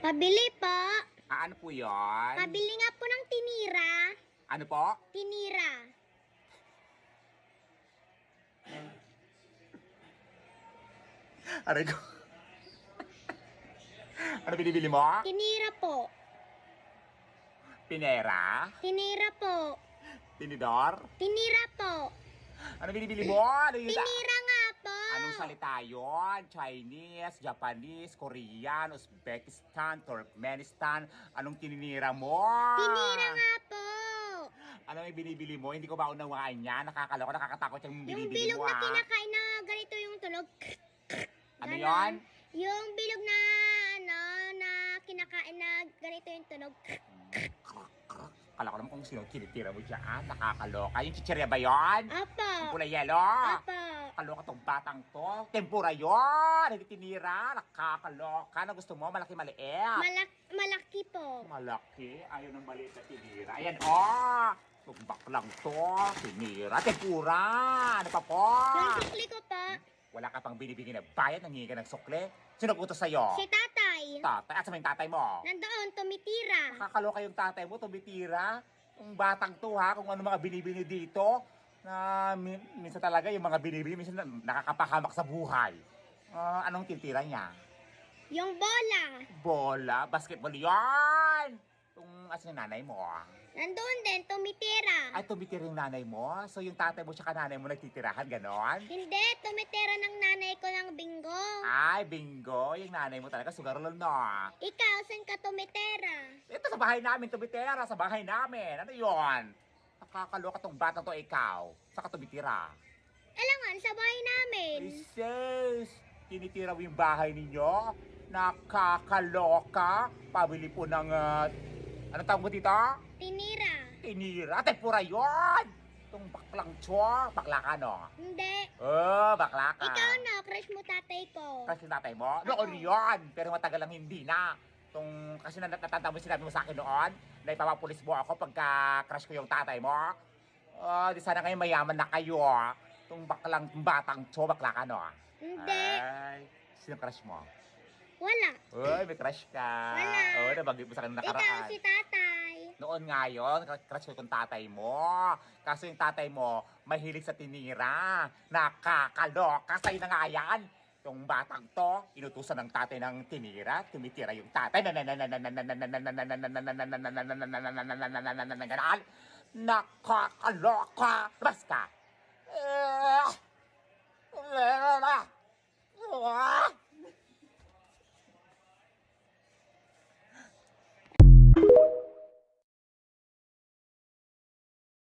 Pabili po. Ano po yun? Pabili nga po ng tinira. Ano po? Tinira. Aray ko. Ano binibili mo? Tinira po. Pinera? Tinira po. Tinidor? Tinira po. Ano binibili mo? Ano yun? Tinira nga po. Anong salita yun? Chinese, Japanese, Korean, Uzbekistan, Turkmenistan. Anong tininira mo? Tinira nga po. Ano yung binibili mo? Hindi ko ba unawaan yan? Nakakaloka, nakakatakot yung Yung binibili bilog mo, na kinakain na ganito yung tunog. Ano Ganon. yon? Yung bilog na na kinakain na ganito yung tunog. Kala ko naman kung sino kinitira mo dyan. Nakakaloka. Yung chichirya ba yun? Apo. Yung kulay yelo? Apo. Nakakaloka tong batang to. Tempura yun. Hindi tinira. Nakakaloka. Na gusto mo? Malaki maliit. Malaki po. Malaki. Ayaw ng maliit na tinira. Ayan, oh. Itong baklang to. Tinira. Tempura. Ano pa po? Yung sukli ko po. Wala ka pang binibigyan na bayad. Nangingi ka ng sukle. Sino utos sa'yo? Si tatay. Tatay. At sa yung tatay mo? Nandoon, tumitira. Nakakaloka yung tatay mo, tumitira. Yung batang to ha, kung ano mga binibini dito. Na minsan talaga yung mga binibini, minsan nakakapahamak sa buhay. Anong titira niya? Yung bola. Bola, basketball yan! Yung asan yung nanay mo? Nandoon din, tumitira. Ay, tumitira yung nanay mo? So yung tatay mo tsaka nanay mo nagtitirahan, ganon? Hindi, tumitira ng nanay ko ng bingo. Ay, bingo. Yung nanay mo talaga, sugarol no. Ikaw, saan ka tumitira? Ito sa bahay namin, tumitira. Sa bahay namin. Ano yon? Nakakaloka tong batang to, ikaw. Saan ka tumitira? Alangan, sa bahay namin. Sis, tinitira mo yung bahay ninyo? Nakakaloka. Pabili po ng, anong tawag mo dito? Tinira. Tinira. Tempura yun! Itong baklang chwa. Bakla ka, no? Hindi. Oh, bakla ka. Ikaw na, crush mo tatay ko. Kasi tatay mo? Noon yun. Pero matagal lang hindi na. Kasi natatanda mo sinabi mo sa akin noon na ipapapulis mo ako pagka crush ko yung tatay mo. Di sana ngayon mayaman na kayo. Itong baklang batang chwa. Bakla ka, no? Hindi. Ay, sino crush mo? Wala. Uy, may crush ka. Wala. Oo, nabanggit mo sa akin Ikaw, nakaraan. si tatay. Noon nga yun, crush ko yung tatay mo. Kaso yung tatay mo, mahilig sa tinira. Nakakaloka. Sa'yo na nga yan. Yung batang to, inutusan ng tatay ng tinira, tumitira yung tatay. Nakakaloka. Labas ka.